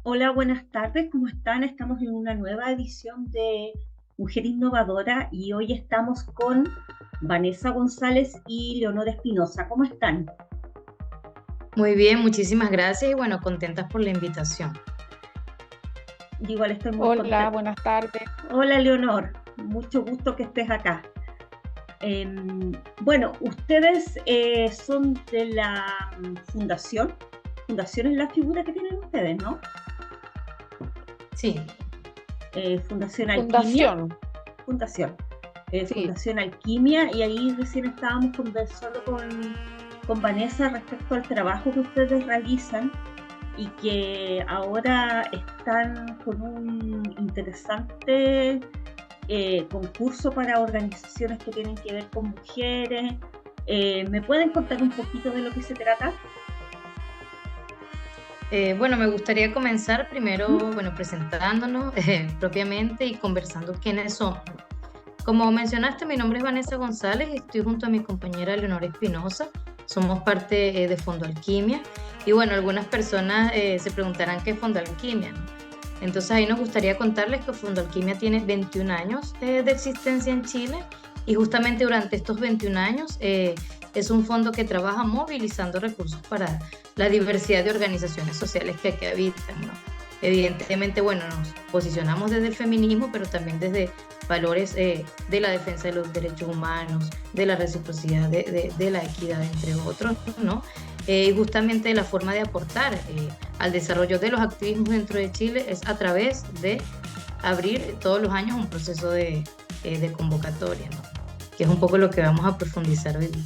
Hola, buenas tardes, ¿cómo están? Estamos en una nueva edición de Mujer Innovadora y hoy estamos con Vanessa González y Leonora Espinosa. ¿Cómo están? Muy bien, muchísimas gracias y bueno, contentas por la invitación. Yo igual estoy muy Hola, contenta. buenas tardes. Hola, Leonor, mucho gusto que estés acá. Bueno, ustedes son de la fundación. Fundación es la figura que tienen ustedes, ¿no? Sí, Fundación Alquimia. Fundación, Fundación. sí. Fundación Alquimia, y ahí recién estábamos conversando con Vanessa respecto al trabajo que ustedes realizan y que ahora están con un interesante concurso para organizaciones que tienen que ver con mujeres. ¿Me pueden contar un poquito de lo que se trata? bueno, me gustaría comenzar ¿Mm? primero, bueno, presentándonos propiamente y conversando quiénes somos. Como mencionaste, mi nombre es Vanessa González y estoy junto a mi compañera Leonora Espinosa. Somos parte de Fondo Alquimia y bueno, algunas personas se preguntarán qué es Fondo Alquimia, ¿no? Entonces ahí nos gustaría contarles que Fondo Alquimia tiene 21 años de existencia en Chile y justamente durante estos 21 años es un fondo que trabaja movilizando recursos para la diversidad de organizaciones sociales que aquí habitan, ¿no? Evidentemente, bueno, nos posicionamos desde el feminismo, pero también desde valores de la defensa de los derechos humanos, de la reciprocidad, de la equidad, entre otros, ¿no? Y justamente la forma de aportar al desarrollo de los activismos dentro de Chile es a través de abrir todos los años un proceso de convocatoria, ¿no? Que es un poco lo que vamos a profundizar hoy día.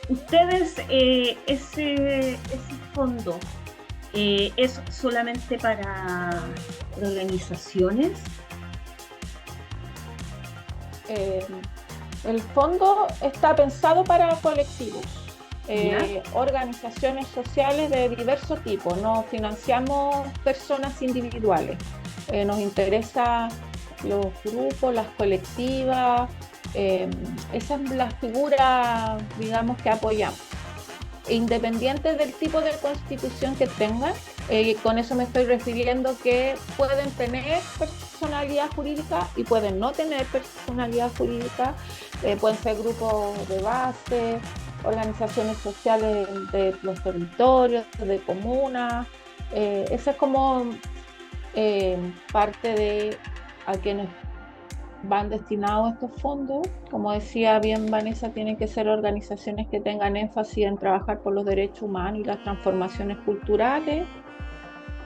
Ustedes, ese fondo es solamente para organizaciones. Eh, el fondo está pensado para colectivos, ¿Ya? organizaciones sociales de diverso tipo. No financiamos personas individuales. Nos interesa los grupos, las colectivas. Esa es la figura, digamos, que apoyamos. Independiente del tipo de constitución que tengan, con eso me estoy refiriendo que pueden tener personalidad jurídica y pueden no tener personalidad jurídica, pueden ser grupos de base, organizaciones sociales de los territorios, de comunas. Esa es como parte de a quienes van destinados estos fondos. Como decía bien Vanessa, tienen que ser organizaciones que tengan énfasis en trabajar por los derechos humanos y las transformaciones culturales.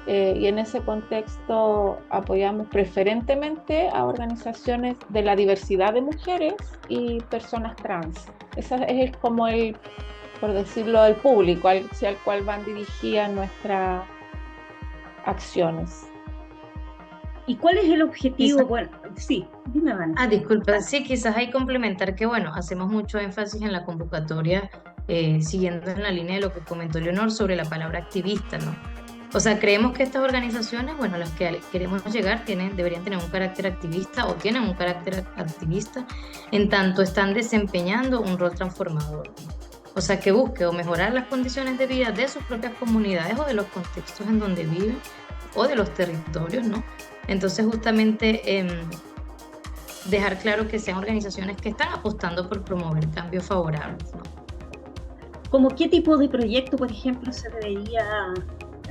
Y en ese contexto apoyamos preferentemente a organizaciones de la diversidad de mujeres y personas trans. Ese es como el, por decirlo, el público hacia el cual van dirigidas nuestras acciones. ¿Y cuál es el objetivo? Quizás, Bueno, sí, dime, Vanessa. disculpa, sí, quizás hay complementar que, bueno, hacemos mucho énfasis en la convocatoria, siguiendo en la línea de lo que comentó Leonor sobre la palabra activista, ¿no? O sea, creemos que estas organizaciones, bueno, las que queremos llegar, deberían tener un carácter activista o tienen un carácter activista en tanto están desempeñando un rol transformador, ¿no? O sea, que busque o mejorar las condiciones de vida de sus propias comunidades o de los contextos en donde viven o de los territorios, ¿no? Entonces, justamente dejar claro que sean organizaciones que están apostando por promover cambios favorables, ¿no? ¿Cómo qué tipo de proyecto, por ejemplo, se debería,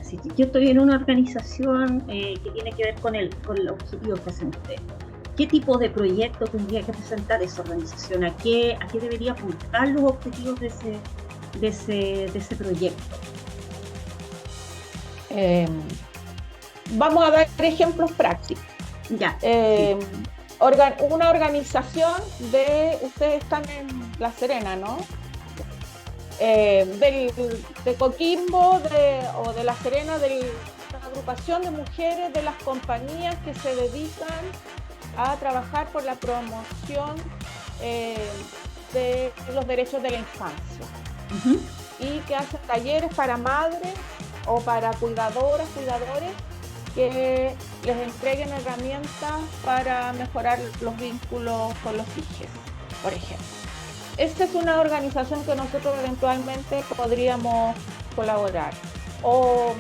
si yo estoy en una organización que tiene que ver con el objetivo que hacen ustedes, ¿qué tipo de proyecto tendría que presentar esa organización? A qué debería apuntar los objetivos de ese proyecto? Eh, Vamos a dar ejemplos prácticos. Ya, sí. Eh, una organización ustedes están en La Serena, ¿no? De Coquimbo o de La Serena, de la agrupación de mujeres de las compañías que se dedican a trabajar por la promoción eh, de los derechos de la infancia Ujú. y que hacen talleres para madres o para cuidadoras, cuidadores que les entreguen herramientas para mejorar los vínculos con los hijos, por ejemplo. Esta es una organización que nosotros eventualmente podríamos colaborar. O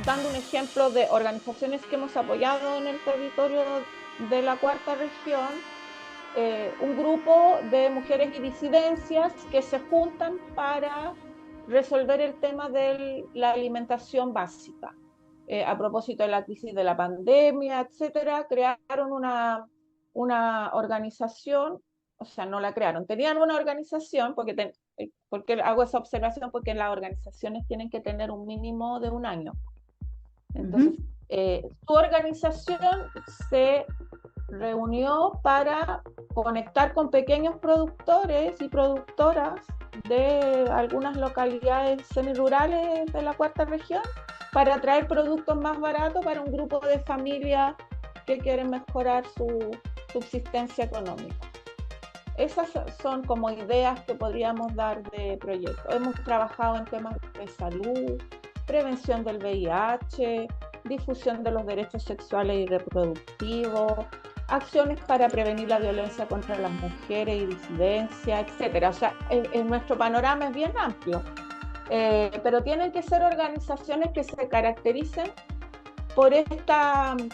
dando un ejemplo de organizaciones que hemos apoyado en el territorio de la Cuarta Región, un grupo de mujeres y disidencias que se juntan para resolver el tema de la alimentación básica. A propósito de la crisis de la pandemia, etcétera, crearon una organización, o sea, no la crearon, tenían una organización, porque hago esa observación, porque las organizaciones tienen que tener un mínimo de un año. Entonces, su organización se reunió para conectar con pequeños productores y productoras de algunas localidades semirurales de la Cuarta Región para traer productos más baratos para un grupo de familias que quieren mejorar su subsistencia económica. Esas son como ideas que podríamos dar de proyectos. Hemos trabajado en temas de salud, prevención del VIH, difusión de los derechos sexuales y reproductivos, acciones para prevenir la violencia contra las mujeres y disidencia, etcétera. O sea, nuestro panorama es bien amplio, pero tienen que ser organizaciones que se caractericen por este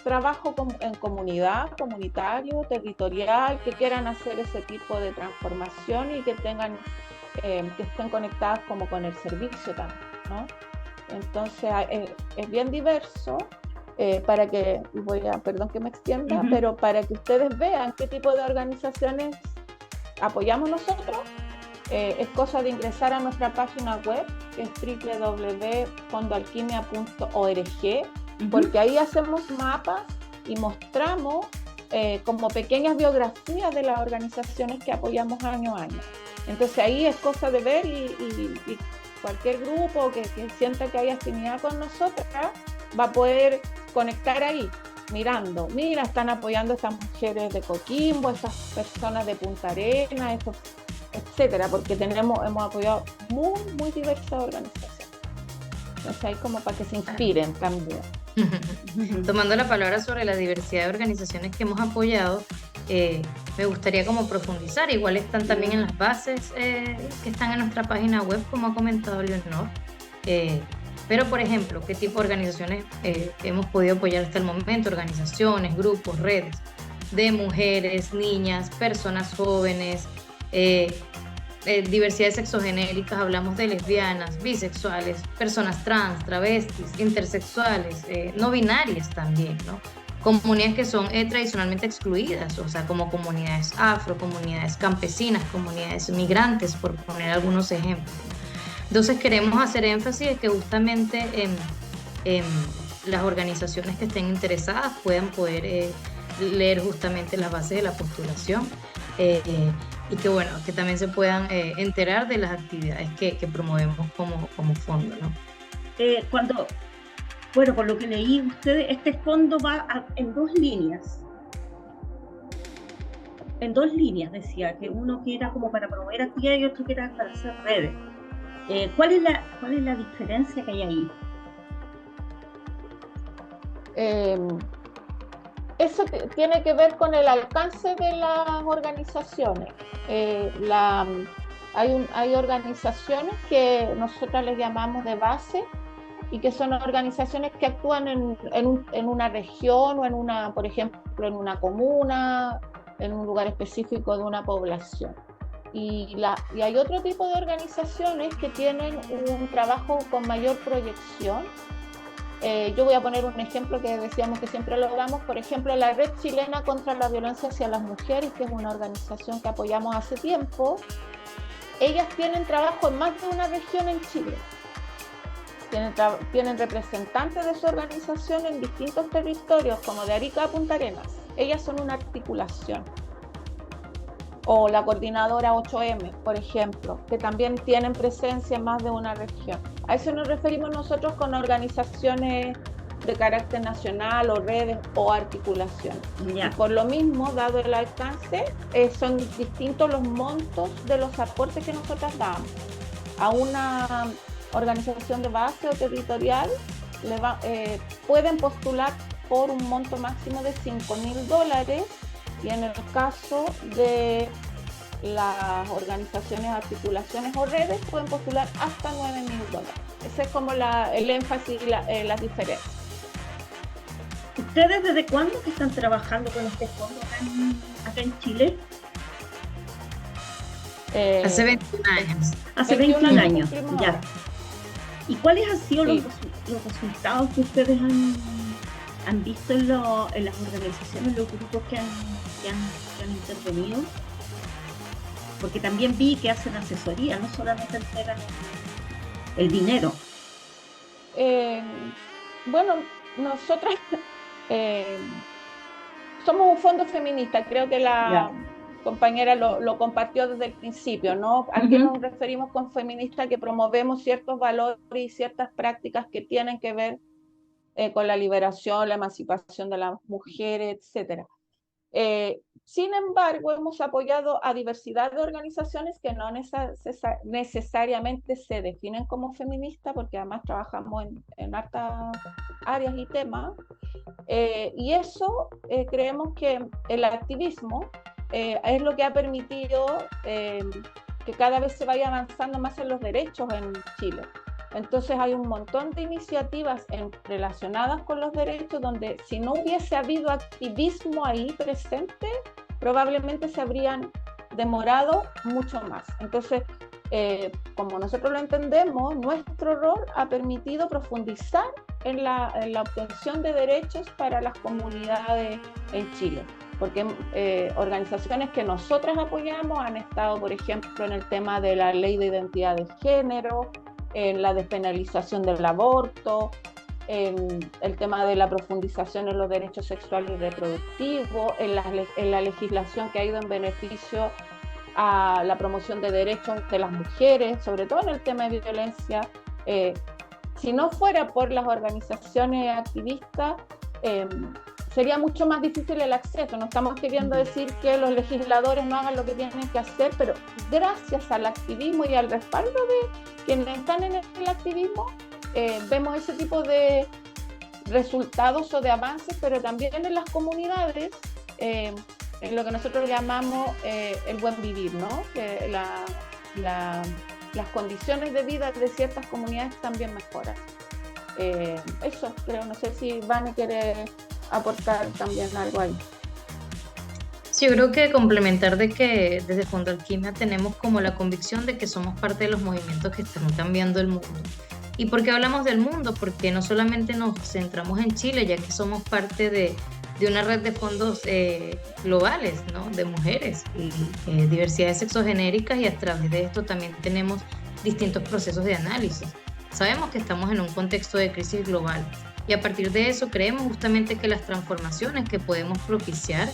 trabajo en comunidad, comunitario, territorial, que quieran hacer ese tipo de transformación y que estén conectadas como con el servicio también, ¿no? Entonces es bien diverso, perdón que me extienda, pero para que ustedes vean qué tipo de organizaciones apoyamos nosotros, es cosa de ingresar a nuestra página web, que es www.fondoalquimia.org, porque ahí hacemos mapas y mostramos como pequeñas biografías de las organizaciones que apoyamos año a año. Entonces ahí es cosa de ver y cualquier grupo que sienta que hay afinidad con nosotras va a poder conectar ahí, mirando, mira, están apoyando a estas mujeres de Coquimbo, estas personas de Punta Arenas, etcétera, porque hemos apoyado muy diversas organizaciones. Entonces ahí como para que se inspiren también. Tomando la palabra sobre la diversidad de organizaciones que hemos apoyado, me gustaría como profundizar, igual están también en las bases que están en nuestra página web, como ha comentado Leonor, pero por ejemplo, ¿qué tipo de organizaciones hemos podido apoyar hasta el momento? Organizaciones, grupos, redes de mujeres, niñas, personas jóvenes, diversidades sexogenéricas, hablamos de lesbianas, bisexuales, personas trans, travestis, intersexuales, no binarias también, ¿no? Comunidades que son tradicionalmente excluidas, o sea, como comunidades afro, comunidades campesinas, comunidades migrantes, por poner algunos ejemplos. Entonces queremos hacer énfasis en que justamente las organizaciones que estén interesadas puedan poder leer justamente las bases de la postulación, y que bueno, que también se puedan enterar de las actividades que promovemos como fondo, ¿no? Por lo que leí ustedes, este fondo va en dos líneas. En dos líneas, decía, que uno que era como para promover actividades y otro que era para hacer redes. ¿Cuál es la diferencia que hay ahí? Eso tiene que ver con el alcance de las organizaciones. Hay organizaciones que nosotros les llamamos de base y que son organizaciones que actúan en una región o por ejemplo, en una comuna, en un lugar específico de una población. Y hay otro tipo de organizaciones que tienen un trabajo con mayor proyección. Yo voy a poner un ejemplo que decíamos que siempre logramos, por ejemplo, la Red Chilena contra la Violencia hacia las Mujeres, que es una organización que apoyamos hace tiempo. Ellas tienen trabajo en más de una región en Chile. Tienen representantes de su organización en distintos territorios, como de Arica a Punta Arenas. Ellas son una articulación. O la coordinadora 8M, por ejemplo, que también tienen presencia en más de una región. A eso nos referimos nosotros con organizaciones de carácter nacional o redes o articulaciones. Yeah. Y por lo mismo, dado el alcance, son distintos los montos de los aportes que nosotros damos. A una organización de base o territorial pueden postular por un monto máximo de $5.000, y en el caso de las organizaciones, articulaciones o redes pueden postular hasta $9.000. Ese es como el énfasis y las diferencias. ¿Ustedes desde cuándo que están trabajando con este fondo acá en Chile? Hace 21 años. Hace 21 años, cumplimos ya. ahora. ¿Y cuáles han sido Sí. los resultados que ustedes han visto en las organizaciones, los grupos que han intervenido? Porque también vi que hacen asesoría, no solamente entregan el dinero. Bueno, nosotras somos un fondo feminista, creo que la compañera lo compartió desde el principio, ¿no? ¿A qué nos referimos con feminista? Que promovemos ciertos valores y ciertas prácticas que tienen que ver con la liberación, la emancipación de las mujeres, etcétera. Sin embargo, hemos apoyado a diversidad de organizaciones que no necesariamente se definen como feministas, porque además trabajamos en hartas áreas y temas, y eso creemos que el activismo es lo que ha permitido que cada vez se vaya avanzando más en los derechos en Chile. Entonces hay un montón de iniciativas relacionadas con los derechos donde si no hubiese habido activismo ahí presente, probablemente se habrían demorado mucho más. Entonces, como nosotros lo entendemos, nuestro rol ha permitido profundizar en la obtención de derechos para las comunidades en Chile. Porque organizaciones que nosotras apoyamos han estado, por ejemplo, en el tema de la ley de identidad de género, en la despenalización del aborto, en el tema de la profundización en los derechos sexuales y reproductivos, en la legislación que ha ido en beneficio a la promoción de derechos de las mujeres, sobre todo en el tema de violencia. Si no fuera por las organizaciones activistas, sería mucho más difícil el acceso. No estamos queriendo decir que los legisladores no hagan lo que tienen que hacer, pero gracias al activismo y al respaldo de quienes están en el activismo, vemos ese tipo de resultados o de avances, pero también en las comunidades, en lo que nosotros llamamos el buen vivir, ¿no? Que las condiciones de vida de ciertas comunidades también mejoran. Eso creo, no sé si Vane quiere aportar también algo ahí. Sí, yo creo que complementar de que desde Fondo Alquimia tenemos como la convicción de que somos parte de los movimientos que están cambiando el mundo. ¿Y por qué hablamos del mundo? Porque no solamente nos centramos en Chile, ya que somos parte de una red de fondos globales, ¿no? De mujeres y diversidades sexogenéricas, y a través de esto también tenemos distintos procesos de análisis. Sabemos que estamos en un contexto de crisis global y a partir de eso creemos justamente que las transformaciones que podemos propiciar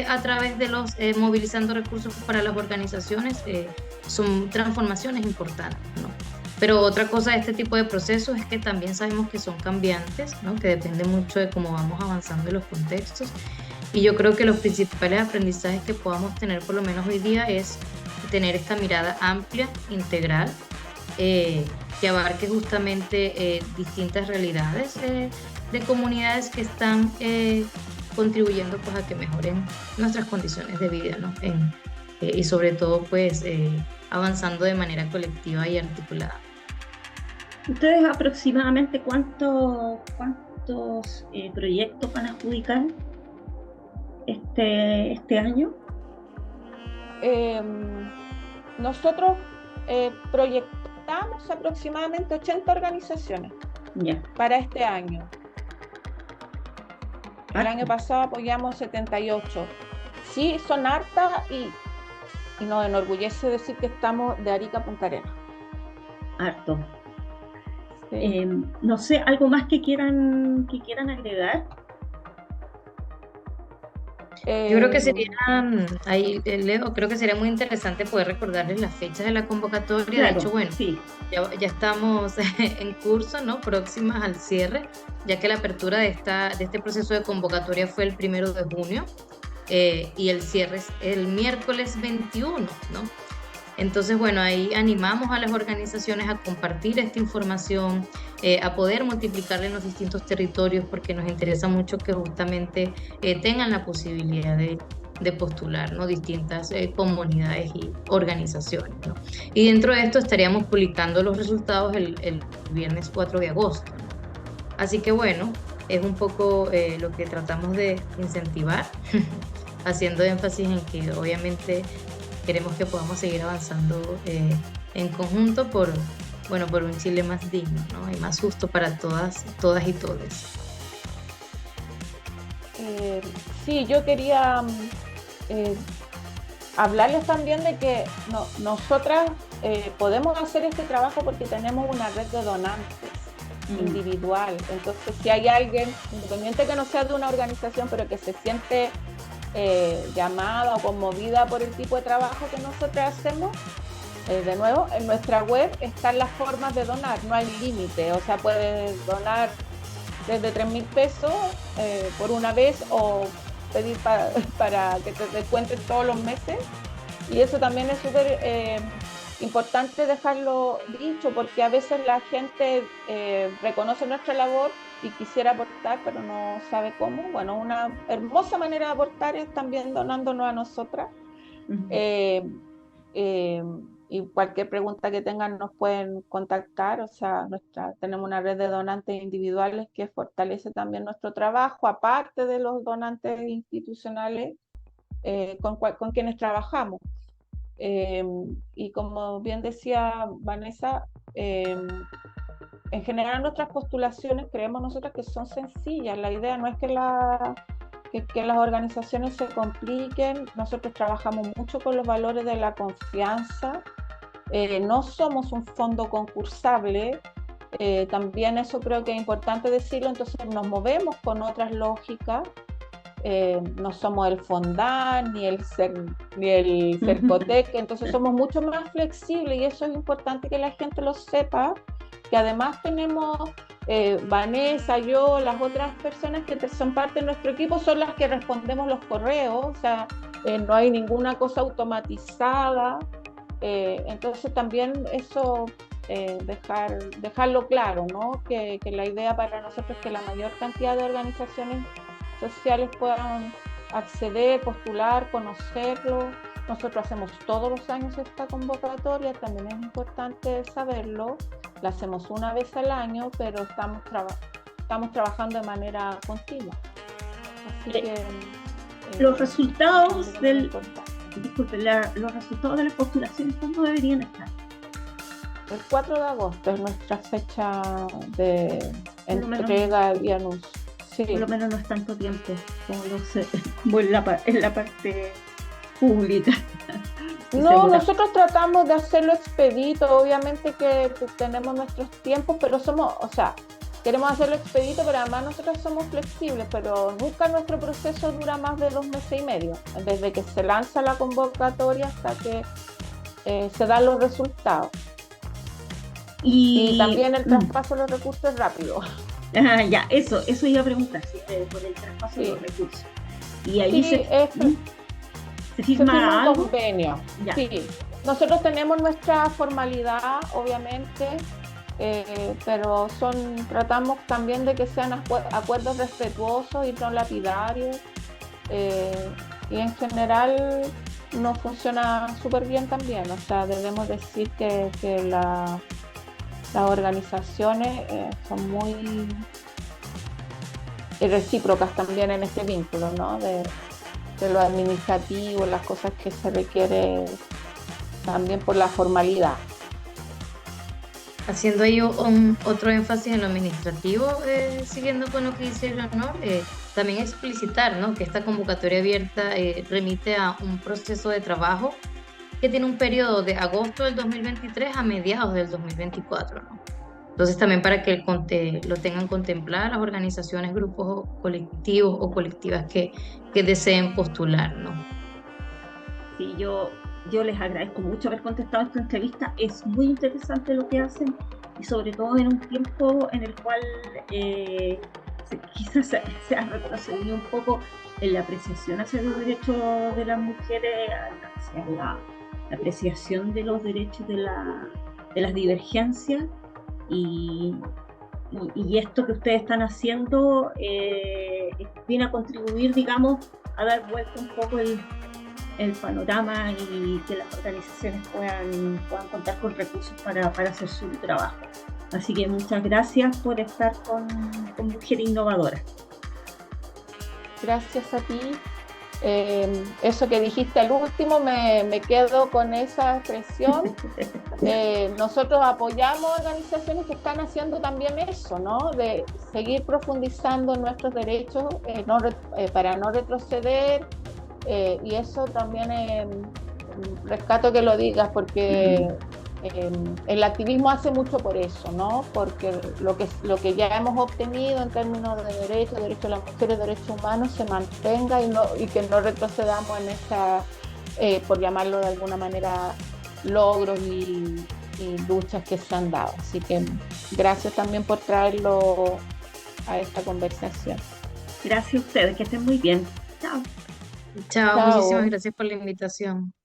a través de los movilizando recursos para las organizaciones son transformaciones importantes, ¿no? Pero otra cosa de este tipo de procesos es que también sabemos que son cambiantes, ¿no? Que depende mucho de cómo vamos avanzando en los contextos, y yo creo que los principales aprendizajes que podamos tener por lo menos hoy día es tener esta mirada amplia, integral, que abarque justamente distintas realidades de comunidades que están contribuyendo pues a que mejoren nuestras condiciones de vida, ¿no? Y sobre todo pues avanzando de manera colectiva y articulada. ¿Ustedes aproximadamente cuántos proyectos van a adjudicar este año? Nosotros proyectamos aproximadamente 80 organizaciones para este año. El año pasado apoyamos 78. Sí, son hartas y nos enorgullece decir que estamos de Arica a Punta Arenas. Harto. Sí. No sé, ¿algo más que quieran agregar? Yo creo que sería, ahí Leo, creo que sería muy interesante poder recordarles las fechas de la convocatoria. Claro, de hecho, bueno, sí. ya estamos en curso, ¿no? Próximas al cierre, ya que la apertura de este proceso de convocatoria fue el 1 de junio y el cierre es el miércoles 21, ¿no? Entonces, bueno, ahí animamos a las organizaciones a compartir esta información, a poder multiplicarla en los distintos territorios, porque nos interesa mucho que justamente tengan la posibilidad de de postular, ¿no? Distintas comunidades y organizaciones, ¿no? Y dentro de esto estaríamos publicando los resultados el viernes 4 de agosto. Así que bueno, es un poco lo que tratamos de incentivar, haciendo énfasis en que obviamente queremos que podamos seguir avanzando en conjunto por un Chile más digno, ¿no? Y más justo para todas y todos. Sí, yo quería hablarles también de que nosotras podemos hacer este trabajo porque tenemos una red de donantes individual. Entonces, si hay alguien, independiente que no sea de una organización, pero que se siente llamada o conmovida por el tipo de trabajo que nosotras hacemos, de nuevo, en nuestra web están las formas de donar, no hay límite, o sea, puedes donar desde 3.000 pesos por una vez o pedir para que te descuenten todos los meses, y eso también es súper importante dejarlo dicho, porque a veces la gente reconoce nuestra labor y quisiera aportar, pero no sabe cómo. Bueno, una hermosa manera de aportar es también donándonos a nosotras. Y cualquier pregunta que tengan nos pueden contactar, o sea, tenemos una red de donantes individuales que fortalece también nuestro trabajo, aparte de los donantes institucionales con quienes trabajamos. Y como bien decía Vanessa, en general nuestras postulaciones creemos nosotros que son sencillas. La idea no es que las organizaciones se compliquen. Nosotros trabajamos mucho con los valores de la confianza. No somos un fondo concursable. También eso creo que es importante decirlo. Entonces nos movemos con otras lógicas. No somos el Fondar ni el Cercotec, entonces somos mucho más flexibles, y eso es importante que la gente lo sepa, que además tenemos Vanessa, yo, las otras personas que son parte de nuestro equipo son las que respondemos los correos, o sea, no hay ninguna cosa automatizada, entonces también eso dejarlo claro, ¿no? Que la idea para nosotros es que la mayor cantidad de organizaciones sociales puedan acceder, postular, conocerlo. Nosotros hacemos todos los años esta convocatoria, también es importante saberlo. La hacemos una vez al año, pero estamos trabajando de manera continua. Así que los resultados los resultados de las postulaciones, ¿cuándo deberían estar? El 4 de agosto es nuestra fecha de entrega y anuncio. Sí. Por lo menos no es tanto tiempo como en la parte pública. No, nosotros tratamos de hacerlo expedito, obviamente que tenemos nuestros tiempos, pero queremos hacerlo expedito, pero además nosotros somos flexibles, pero nunca nuestro proceso dura más de 2 meses y medio, desde que se lanza la convocatoria hasta que se dan los resultados. Y también el traspaso de los recursos es rápido. Ya, eso iba a preguntar, por el traspaso de los recursos. Y ahí se firma algo. Un convenio. Sí. Nosotros tenemos nuestra formalidad, obviamente, pero tratamos también de que sean acuerdos respetuosos y no lapidarios. Y en general nos funciona súper bien también. O sea, debemos decir que las organizaciones son muy recíprocas también en este vínculo, ¿no? De lo administrativo, las cosas que se requiere también por la formalidad. Haciendo ahí otro énfasis en lo administrativo, siguiendo con lo que dice Leonor, también explicitar, ¿no?, que esta convocatoria abierta remite a un proceso de trabajo que tiene un periodo de agosto del 2023 a mediados del 2024, ¿no? Entonces también para que lo tengan contemplado las organizaciones, grupos colectivos o colectivas que deseen postular, ¿no? Sí, yo les agradezco mucho haber contestado esta entrevista. Es muy interesante lo que hacen, y sobre todo en un tiempo en el cual quizás se ha retrocedido un poco en la apreciación hacia los derechos de las mujeres, hacia la apreciación de los derechos de las divergencias, y esto que ustedes están haciendo viene a contribuir, digamos, a dar vuelta un poco el panorama y que las organizaciones puedan contar con recursos para hacer su trabajo. Así que muchas gracias por estar con Mujer Innovadora. Gracias a ti. Eso que dijiste al último, me quedo con esa expresión. Nosotros apoyamos organizaciones que están haciendo también eso, ¿no? De seguir profundizando en nuestros derechos para no retroceder, y eso también rescato que lo digas, porque el activismo hace mucho por eso, ¿no? Porque lo que ya hemos obtenido en términos de derechos de las mujeres, derechos humanos, se mantenga y que no retrocedamos en esta, por llamarlo de alguna manera, logros y luchas que se han dado. Así que gracias también por traerlo a esta conversación. Gracias a ustedes, que estén muy bien. Chao. Chao, Chao. muchísimas gracias por la invitación.